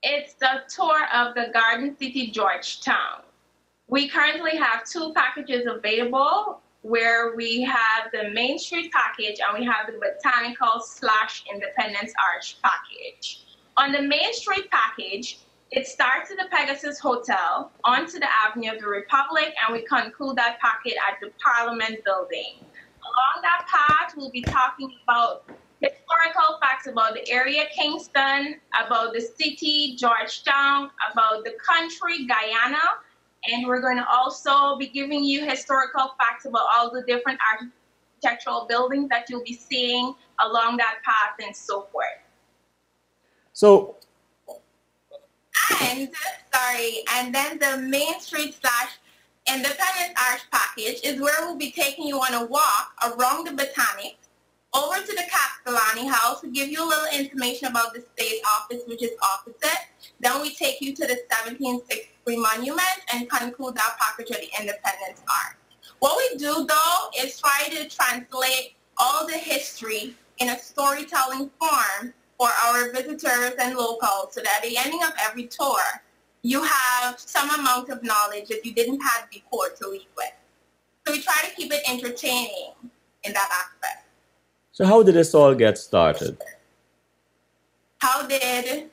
It's the tour of the Garden City, Georgetown. We currently have two packages available where we have the Main Street package and we have the Botanical / Independence Arch package. On the Main Street package, it starts at the Pegasus Hotel, onto the Avenue of the Republic, and we conclude that packet at the Parliament Building. Along that path, we'll be talking about historical facts about the area, Kingston, about the city, Georgetown, about the country, Guyana, and we're going to also be giving you historical facts about all the different architectural buildings that you'll be seeing along that path and so forth. So, and then the Main Street / Independence Arch package is where we'll be taking you on a walk around the Botanics, over to the Castellani House to give you a little information about the state office, which is opposite. Then we take you to the 1763 Monument and conclude that package at the Independence Arch. What we do, though, is try to translate all the history in a storytelling form for our visitors and locals, so that at the ending of every tour, you have some amount of knowledge that you didn't have before to leave with. So we try to keep it entertaining in that aspect. so how did this all get started? How did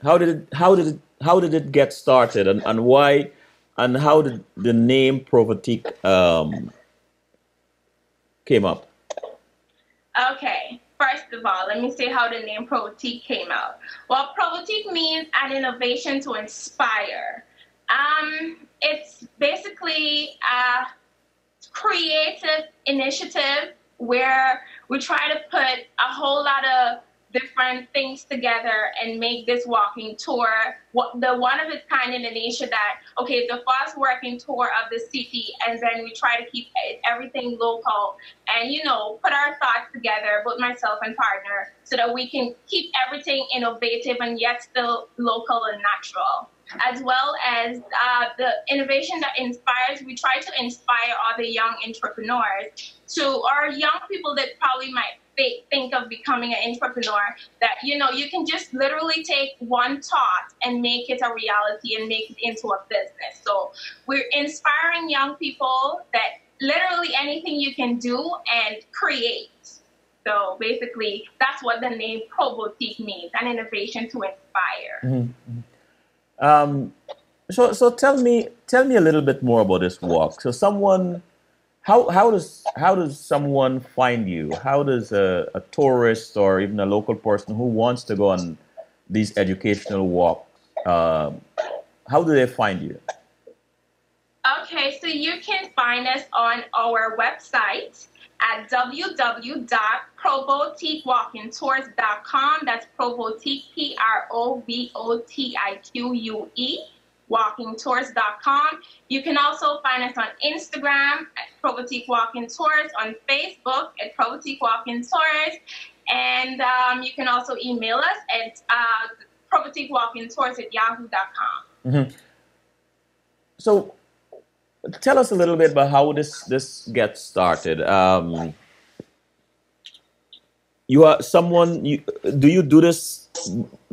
it get started, and why, and how did the name Proti came up? Okay, first of all, let me say how the name Proti came out. Well, Proti means an innovation to inspire. It's basically a creative initiative where we try to put a whole lot of different things together and make this walking tour the one of its kind in Asia that, okay, the first working tour of the city, and then we try to keep everything local and, you know, put our thoughts together, both myself and partner, so that we can keep everything innovative and yet still local and natural. As well as the innovation that inspires, we try to inspire other young entrepreneurs or young people that probably might think of becoming an entrepreneur, that, you know, you can just literally take one thought and make it a reality and make it into a business. So we're inspiring young people that literally anything you can do and create. So basically, that's what the name Proti means, an innovation to inspire. Mm-hmm. So tell me a little bit more about this walk. So how does someone find you? How does a tourist or even a local person who wants to go on these educational walks, how do they find you? Okay, so you can find us on our website at www.probotiquewalkingtours.com. That's Probotique, PROVOTIQUE, walkingtours.com. You can also find us on Instagram at Probotique Walking Tours, on Facebook at Probotique Walking Tours, and you can also email us at probotiquewalkingtours@yahoo.com. Mm-hmm. So tell us a little bit about how this gets started. You are someone. Do you do this?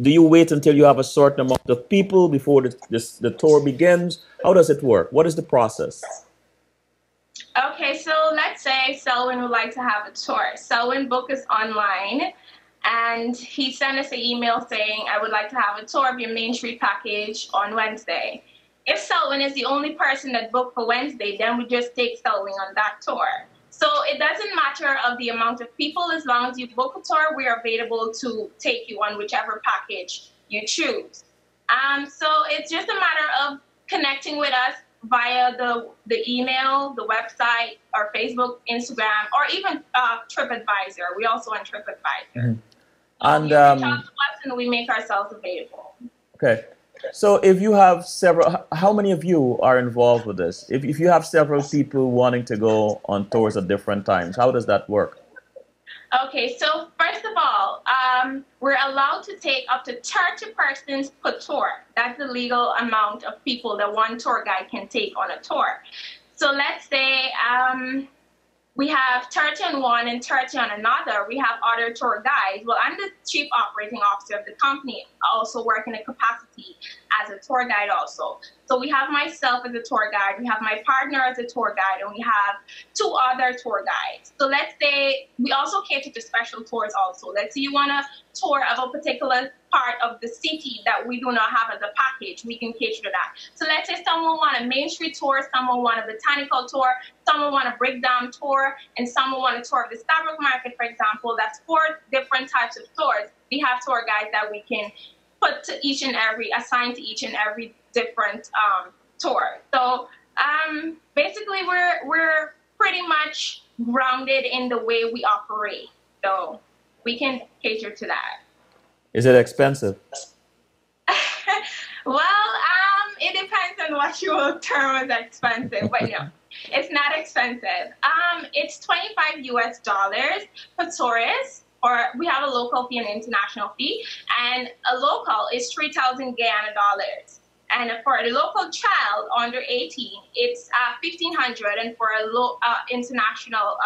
Do you wait until you have a certain amount of people before the tour begins? How does it work? What is the process? Okay, so let's say Selwyn would like to have a tour. Selwyn booked us online, and he sent us an email saying, I would like to have a tour of your Main Street package on Wednesday. If Selwyn is the only person that booked for Wednesday, then we just take Selwyn on that tour. So it doesn't matter of the amount of people. As long as you book a tour, we are available to take you on whichever package you choose. So it's just a matter of connecting with us via the email, the website, or Facebook, Instagram, or even TripAdvisor. We're also on TripAdvisor. Mm-hmm. And you reach out to us and we make ourselves available. Okay. So if you have several, how many of you are involved with this? If you have several people wanting to go on tours at different times, how does that work? Okay, so first of all, we're allowed to take up to 30 persons per tour. That's the legal amount of people that one tour guide can take on a tour. So let's say we have 30 on one and 30 on another. We have other tour guides. Well, I'm the chief operating officer of the company. I also work in a capacity as a tour guide also. So we have myself as a tour guide, we have my partner as a tour guide, and we have two other tour guides. So let's say we also cater to special tours also. Let's say you want a tour of a particular part of the city that we do not have as a package, we can cater to that. So let's say someone want a Main Street tour, someone want a botanical tour, someone want a breakdown tour, and someone want a tour of the Starbucks Market, for example. That's four different types of tours. We have tour guides that we can put to each and every, assign to each and every different tour. So basically we're pretty much grounded in the way we operate. So we can cater to that. Is it expensive? Well, it depends on what you will term as expensive, but no, it's not expensive. It's $25 for tourists, or we have a local fee and an international fee, and a local is 3,000 Guyana dollars. And for a local child under 18, it's 1,500, and for a international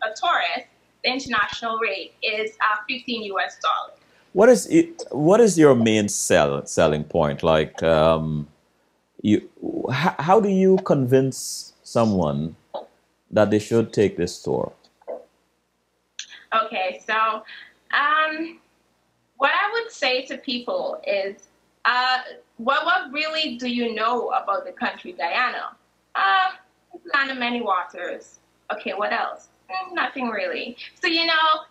a tourist, the international rate is $15. What is it, what is your main selling point? Like, how do you convince someone that they should take this tour? Okay, so what I would say to people is, what really do you know about the country Guyana? Land of many waters. Okay, what else? Nothing really. So,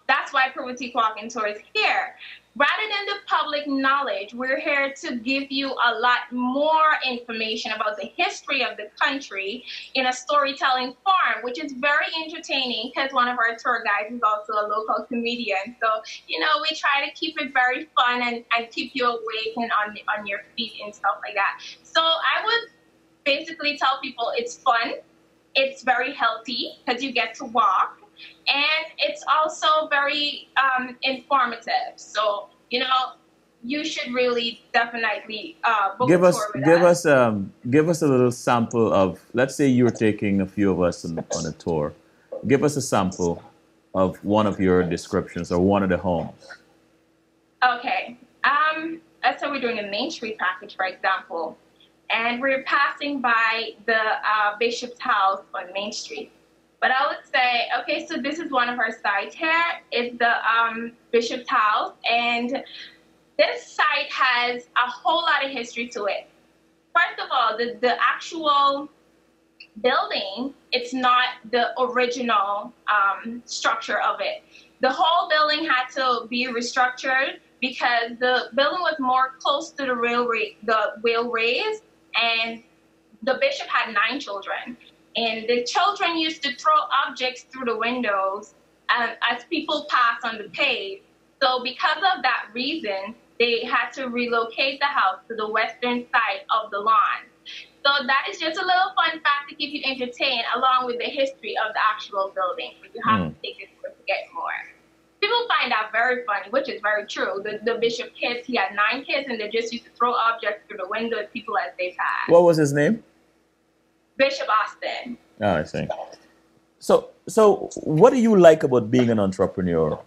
that's why Proti Walking Tour is here. Rather than the public knowledge, we're here to give you a lot more information about the history of the country in a storytelling form, which is very entertaining because one of our tour guides is also a local comedian. So, we try to keep it very fun and keep you awake and on your feet and stuff like that. So I would basically tell people it's fun. It's very healthy because you get to walk, and it's also very informative. So, you should really definitely book a tour with us. Give us a little sample of, let's say you're taking a few of us on a tour. Give us a sample of one of your descriptions or one of the homes. Okay. Let's say we're doing a Main Street package, for example. And we're passing by the Bishop's house on Main Street. But I would say, okay, so this is one of our sites here. It's the Bishop's house. And this site has a whole lot of history to it. First of all, the actual building, it's not the original structure of it. The whole building had to be restructured because the building was more close to the railways. And the bishop had 9 children, and the children used to throw objects through the windows as people pass on the pave. So because of that reason, they had to relocate the house to the western side of the lawn. So that is just a little fun fact to keep you entertained, along with the history of the actual building. But you have to take it to get more. People find that very funny, which is very true. The bishop kids, he had 9 kids, and they just used to throw objects through the window at people as they passed. What was his name? Bishop Austin. Oh, I see. So what do you like about being an entrepreneur?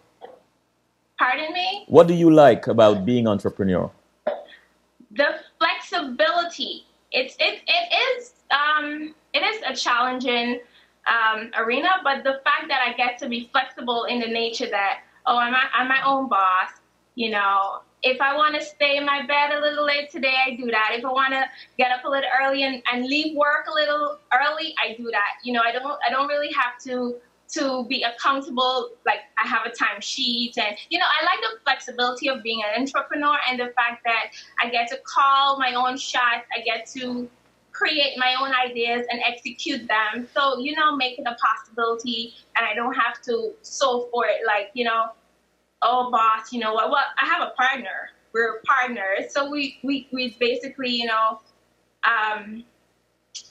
Pardon me? What do you like about being an entrepreneur? The flexibility. It is a challenging arena, but the fact that I get to be flexible in the nature that, I'm my own boss. If I want to stay in my bed a little late today, I do that. If I want to get up a little early and leave work a little early, I do that. I don't really have to be accountable. Like, I have a timesheet, and I like the flexibility of being an entrepreneur, and the fact that I get to call my own shots. I get to create my own ideas and execute them. So, make it a possibility, and I don't have to solve for it like, oh, boss, what? Well, I have a partner. We're partners. So we basically,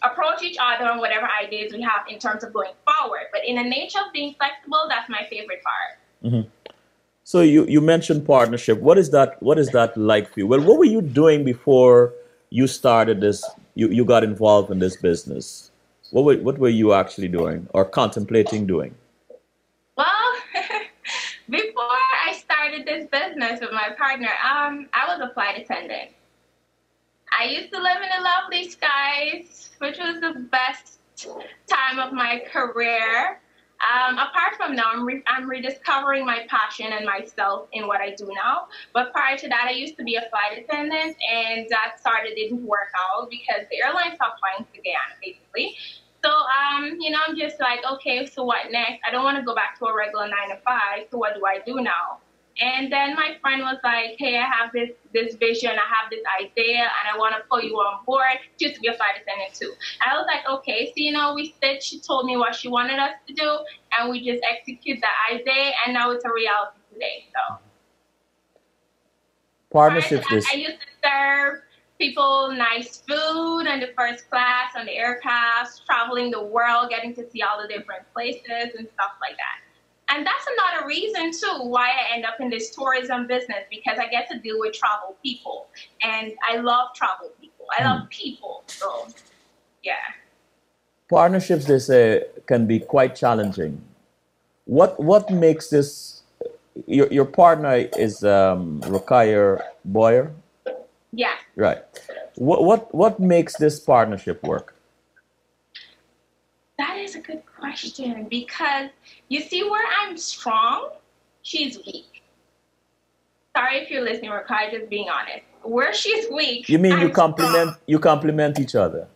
approach each other on whatever ideas we have in terms of going forward. But in the nature of being flexible, that's my favorite part. Mm-hmm. So you mentioned partnership. What is that like for you? Well, what were you doing before you started this? You got involved in this business. What were you actually doing or contemplating doing? Well, before I started this business with my partner, I was a flight attendant. I used to live in the lovely skies, which was the best time of my career. Apart from now, I'm rediscovering my passion and myself in what I do now. But prior to that, I used to be a flight attendant, and that didn't work out because the airline stopped flying to Guyana, basically. So, I'm just like, okay, so what next? I don't want to go back to a regular 9 to 5. So what do I do now? And then my friend was like, hey, I have this vision, I have this idea, and I want to pull you on board. She used to be a flight attendant too. And I was like, okay. So, she told me what she wanted us to do, and we just execute the idea, and now it's a reality today. So, Partnerships. I used to serve people nice food on the first class, on the aircraft, traveling the world, getting to see all the different places and stuff like that. And that's another reason, too, why I end up in this tourism business, because I get to deal with travel people. And I love travel people. I love people. So, yeah. Partnerships, they say, can be quite challenging. What makes this... Your partner is Rukaya Boyer? Yeah. Right. What makes this partnership work? That is a good question, because you see where I'm strong, she's weak. Sorry if you're listening, Rakai, just being honest. Where she's weak, you mean you complement each other?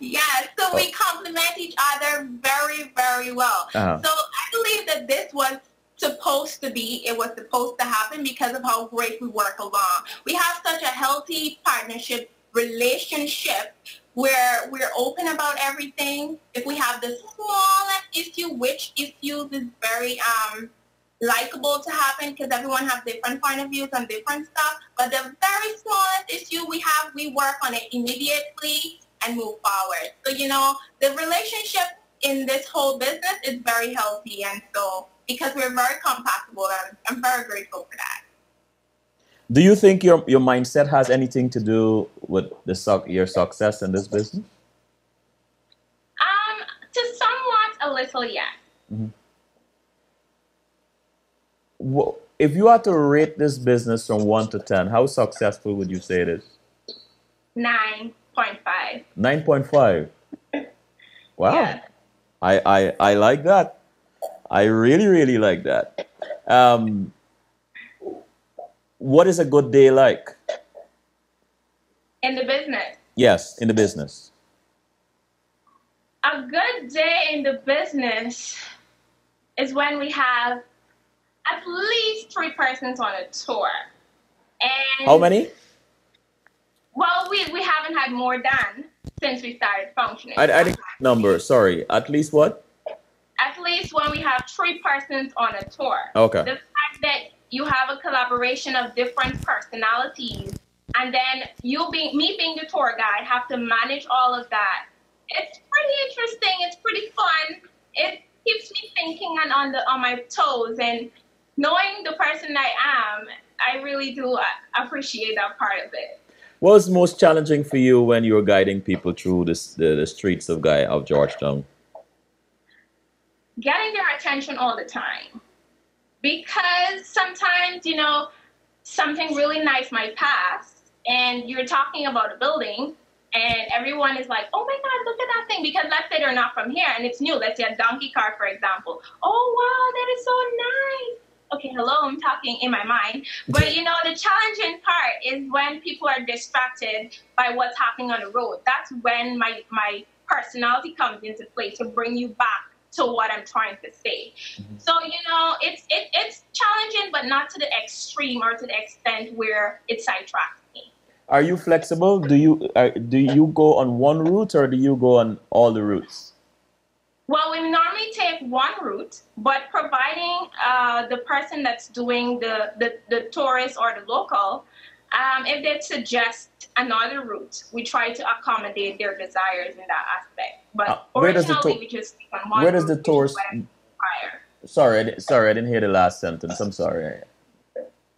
Yes, so we complement each other very, very well. Uh-huh. So I believe that this was supposed to be, it was supposed to happen because of how great we work along. We have such a healthy partnership, relationship, where we're open about everything. If we have the smallest issue, which issues is very likable to happen because everyone has different point of views on different stuff, but the very smallest issue we work on it immediately and move forward. So, the relationship in this whole business is very healthy, and so because we're very compatible, and I'm very grateful for that. Do you think your mindset has anything to do with your success in this business? To somewhat a little, yes. Mm-hmm. If you had to rate this business from 1 to 10, how successful would you say it is? 9.5. 9.5. Wow. Yeah. I like that. I really, really like that. What is a good day like? In the business? Yes, in the business. A good day in the business is when we have at least 3 persons on a tour. And how many? Well, we haven't had more than since we started functioning. I didn't number, sorry. At least what? At least when we have 3 persons on a tour. Okay. The fact that you have a collaboration of different personalities, and then me being the tour guide, have to manage all of that. It's pretty interesting. It's pretty fun. It keeps me thinking and on my toes, and knowing the person I am, I really do appreciate that part of it. What was most challenging for you when you were guiding people through the streets of Georgetown? Getting their attention all the time. Because sometimes, something really nice might pass, and you're talking about a building, and everyone is like, oh my God, look at that thing. Because let's say they're not from here, and it's new. Let's say a donkey cart, for example. Oh, wow, that is so nice. Okay, hello, I'm talking in my mind. But, the challenging part is when people are distracted by what's happening on the road. That's when my personality comes into play to bring you back to what I'm trying to say. Mm-hmm. So, it's challenging, but not to the extreme or to the extent where it sidetracks me. Are you flexible? Do you go on one route, or do you go on all the routes? Well, we normally take one route, but providing the person that's doing the tourist or the local, if they suggest another route, we try to accommodate their desires in that aspect. But originally, we just stick on one route. Where does the tourist... Sorry, I didn't hear the last sentence. I'm sorry.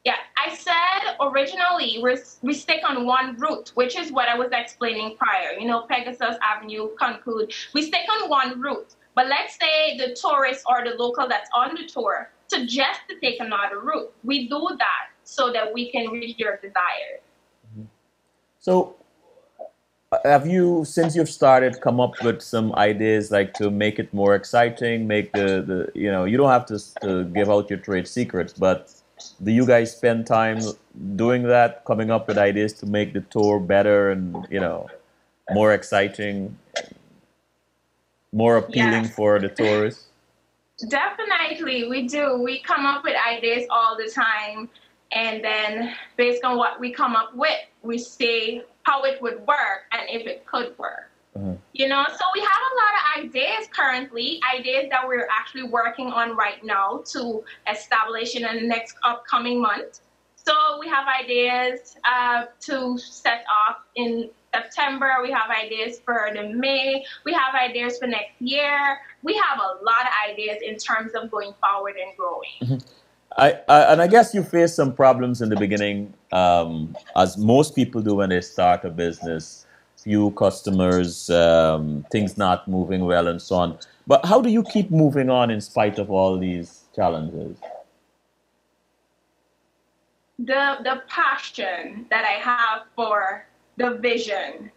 Yeah, I said originally we stick on one route, which is what I was explaining prior. Pegasus Avenue, Conclude. We stick on one route. But let's say the tourist or the local that's on the tour suggests to take another route. We do that so that we can reach their desires. So have you, since you've started, come up with some ideas like to make it more exciting, make the you know, you don't have to give out your trade secrets, but do you guys spend time doing that, coming up with ideas to make the tour better and, you know, more exciting, more appealing Yes. for the tourists? Definitely, we do. We come up with ideas all the time, and then based on what we come up with, we say how it would work and if it could work. You know, so we have a lot of ideas currently, ideas that we're actually working on right now to establish in the next upcoming month. So we have ideas to set off in September. We have ideas for the May. We have ideas for next year. We have a lot of ideas in terms of going forward and growing. And I guess you faced some problems in the beginning, as most people do when they start a business. Few customers, things not moving well, and so on. But how do you keep moving on in spite of all these challenges? The passion that I have for the vision,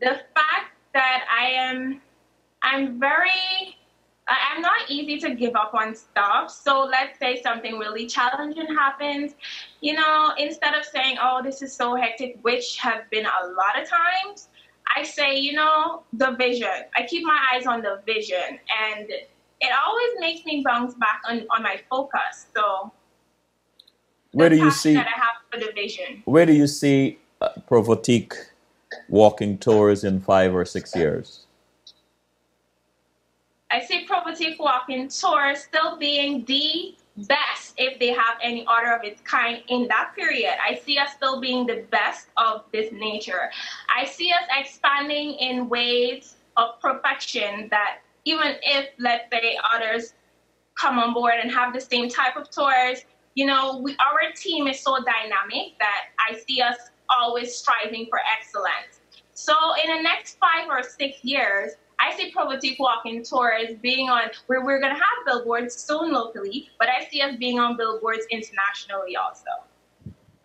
the fact that I'm not easy to give up on stuff. So let's say something really challenging happens, you know, instead of saying, oh, this is so hectic, which has been a lot of times, I say, you know, the vision. I keep my eyes on the vision, and it always makes me bounce back on my focus. So where do you see that I have for the vision? Where do you see Proti walking tours in 5 or 6 years? I see Proti walking tours still being the best if they have any order of its kind in that period. I see us still being the best of this nature. I see us expanding in ways of perfection that even if, let's say, others come on board and have the same type of tours, you know, our team is so dynamic that I see us always striving for excellence. So in the next 5 or 6 years, I see Proti walking tours being on, where we're going to have billboards soon locally, but I see us being on billboards internationally also.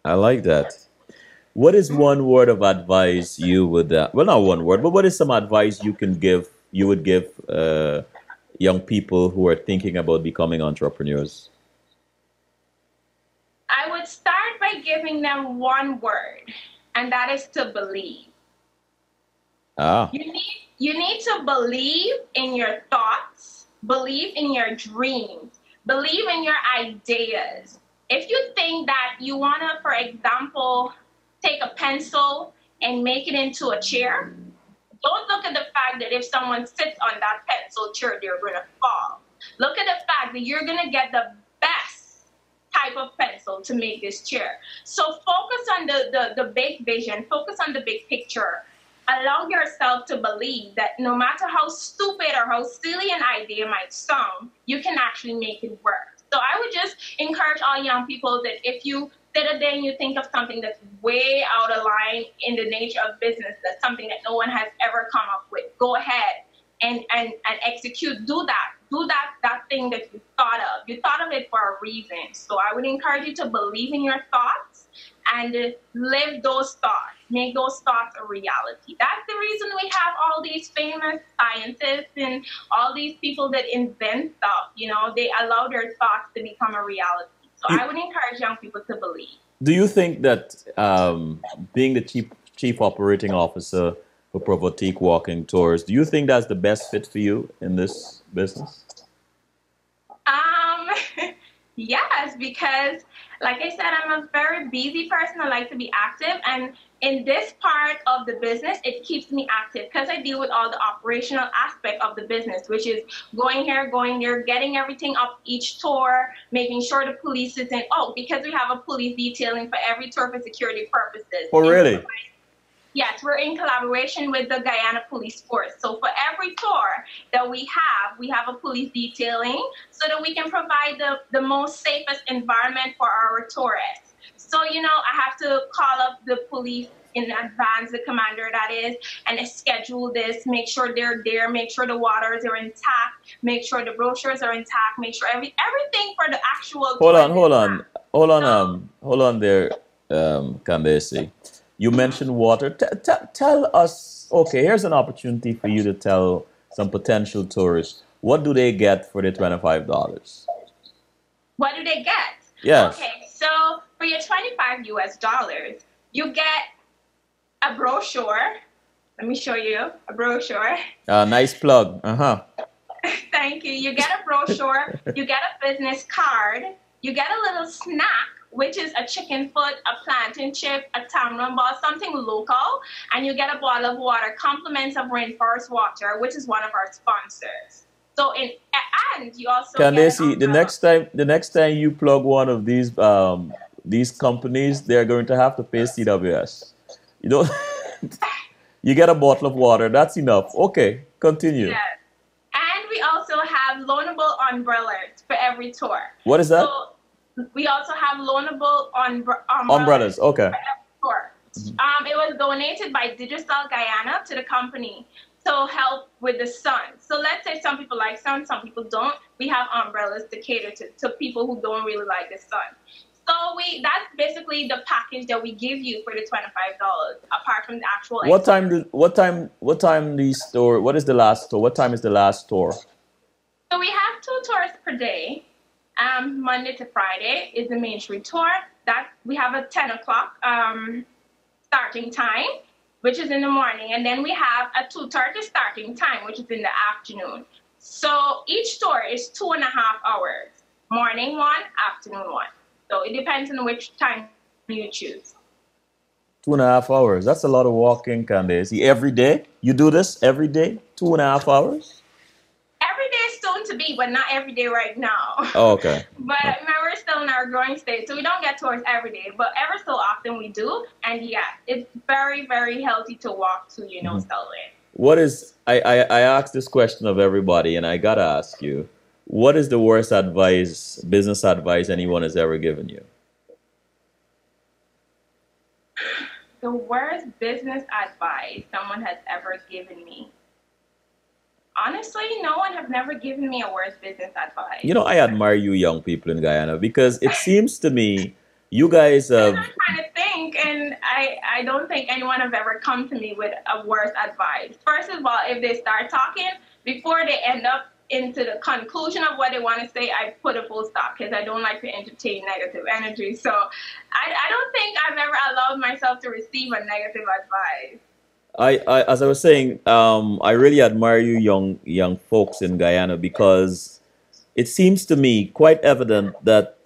I like that. What is one word of advice you would, well, not one word, but what is some advice you would give young people who are thinking about becoming entrepreneurs? I would start by giving them one word, and that is to believe. You need to believe in your thoughts, believe in your dreams, believe in your ideas. If you think that you want to, for example, take a pencil and make it into a chair, don't look at the fact that if someone sits on that pencil chair, they're going to fall. Look at the fact that you're going to get the best type of pencil to make this chair. So focus on the big vision, focus on the big picture. Allow yourself to believe that no matter how stupid or how silly an idea might sound, you can actually make it work. So I would just encourage all young people that if you sit a day and you think of something that's way out of line in the nature of business, that's something that no one has ever come up with, go ahead and execute. Do that thing that you thought of. You thought of it for a reason. So I would encourage you to believe in your thoughts and live those thoughts. Make those thoughts a reality. That's the reason we have all these famous scientists and all these people that invent stuff. You know, they allow their thoughts to become a reality. So I would encourage young people to believe. Do you think that being the chief operating officer for Proti Walking Tours, do you think that's the best fit for you in this business? Yes, because like I said, I'm a very busy person. I like to be active, and in this part of the business, it keeps me active because I deal with all the operational aspect of the business, which is going here, going there, getting everything up each tour, making sure the police is in. Oh, because we have a police detailing for every tour for security purposes. Oh, really? Yes, we're in collaboration with the Guyana Police Force. So for every tour that we have a police detailing so that we can provide the most safest environment for our tourists. So, you know, I have to call up the police in advance, the commander that is, and schedule this, make sure they're there, make sure the waters are intact, make sure the brochures are intact, make sure everything for the actual Hold on there, Candasy. You mentioned water. Tell us, okay, here's an opportunity for you to tell some potential tourists, what do they get for the $25? What do they get? Yes. Okay, so for your 25 US dollars, you get a brochure. Let me show you a brochure. Nice plug. Uh-huh. Thank you. You get a brochure, you get a business card, you get a little snack, which is a chicken foot, a plantain chip, a tamarind ball, something local, and you get a bottle of water, compliments of Rainforest Water, which is one of our sponsors. So and you also Candasy, the next time you plug one of these companies, they're going to have to pay CWS. You don't you get a bottle of water, that's enough. Okay, continue. Yes. And we also have loanable umbrellas for every tour. What is that? So we also have loanable Umbrellas, okay. For every tour. It was donated by Digital Guyana to the company to help with the sun. So let's say some people like sun, some people don't. We have umbrellas to cater to people who don't really like the sun. So that's basically the package that we give you for the $25, apart from the actual. What time the store? What is the last tour? What time is the last tour? So we have 2 tours per day. Monday to Friday is the Main Street tour. That we have a 10 o'clock starting time, which is in the morning, and then we have a 2:30 starting time, which is in the afternoon. So each tour is 2.5 hours. Morning 1, afternoon 1. So it depends on which time you choose. 2.5 hours. That's a lot of walking, Candasy. Every day? You do this every day? 2.5 hours? Every day is soon to be, but not every day right now. Oh, okay. But remember, we're still in our growing stage, so we don't get tours every day, but ever so often we do. And yeah, it's very, very healthy to walk to, Selwyn. What is, I asked this question of everybody, and I gotta ask you, what is the worst advice, business advice anyone has ever given you? The worst business advice someone has ever given me. Honestly, no one have never given me a worse business advice. You know, I admire you young people in Guyana because it seems to me you guys have... I'm trying to think, and I don't think anyone have ever come to me with a worse advice. First of all, if they start talking, before they end up into the conclusion of what they want to say, I put a full stop because I don't like to entertain negative energy. So I don't think I've ever allowed myself to receive a negative advice. As I was saying, I really admire you young folks in Guyana because it seems to me quite evident that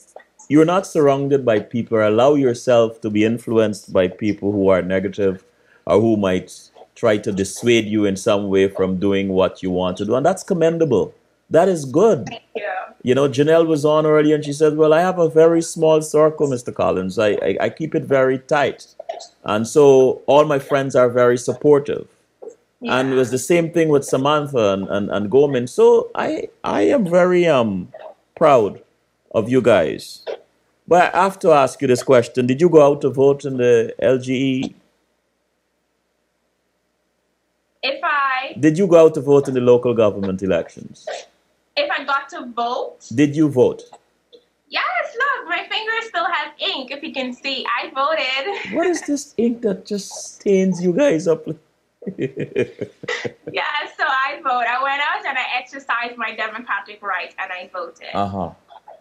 you're not surrounded by people or allow yourself to be influenced by people who are negative or who might try to dissuade you in some way from doing what you want to do. And that's commendable. That is good. Thank you. You know, Janelle was on earlier and she said, well, I have a very small circle, Mr. Collins. I keep it very tight. And so all my friends are very supportive. Yeah. And it was the same thing with Samantha and Goldman. So I am very proud of you guys. But I have to ask you this question. Did you go out to vote in the LGE? Did you go out to vote in the local government elections? If I got to vote? Did you vote? Yes, look, my finger still has ink, if you can see. I voted. What is this ink that just stains you guys up? Yeah, so I voted. I went out and I exercised my democratic right and I voted. Uh-huh.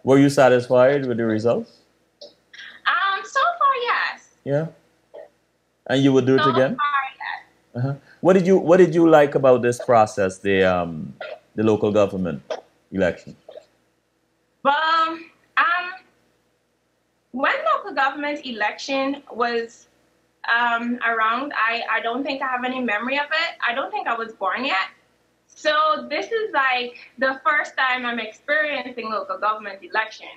Were you satisfied with the results? So far, yes. Yeah? And you would do it again? So far, yes. Uh-huh. What did you like about this process, the local government election? Well, when local government election was around, I don't think I have any memory of it. I don't think I was born yet. So this is like the first time I'm experiencing local government election.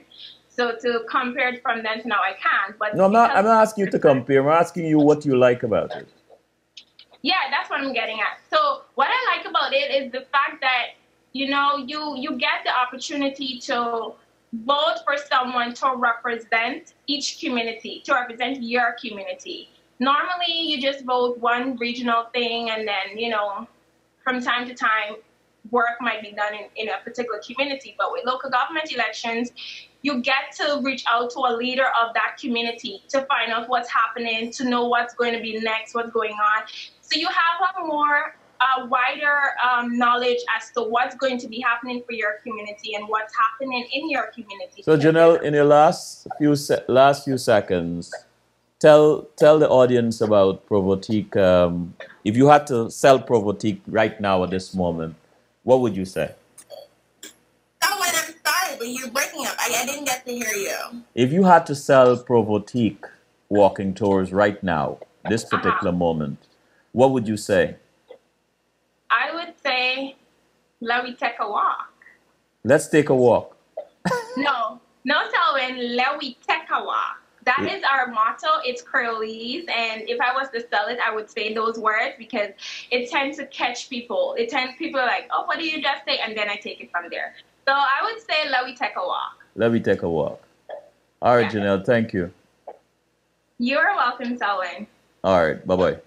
So to compare it from then to now, I can't. But no, I'm not asking you to compare. I'm asking you what you like about it. Yeah, that's what I'm getting at. So what I like about it is the fact that, you get the opportunity to vote for someone to represent each community, to represent your community. Normally, you just vote one regional thing and then, from time to time, work might be done in a particular community. But with local government elections, you get to reach out to a leader of that community to find out what's happening, to know what's going to be next, what's going on. So you have a more wider knowledge as to what's going to be happening for your community and what's happening in your community. So Janelle, in your last few seconds, tell the audience about Provotique. If you had to sell Provotique right now at this moment, what would you say? Oh, when I'm sorry, but you're breaking up. I didn't get to hear you. If you had to sell Provotique walking tours right now, this particular moment, what would you say? I would say, let me take a walk. Let's take a walk. No, Selwyn, let me take a walk. That is our motto. It's Creolese, and if I was to sell it, I would say those words because it tends to catch people. People are like, oh, what did you just say? And then I take it from there. So I would say, let me take a walk. Let me take a walk. All right, Janelle, thank you. You're welcome, Selwyn. All right, bye-bye.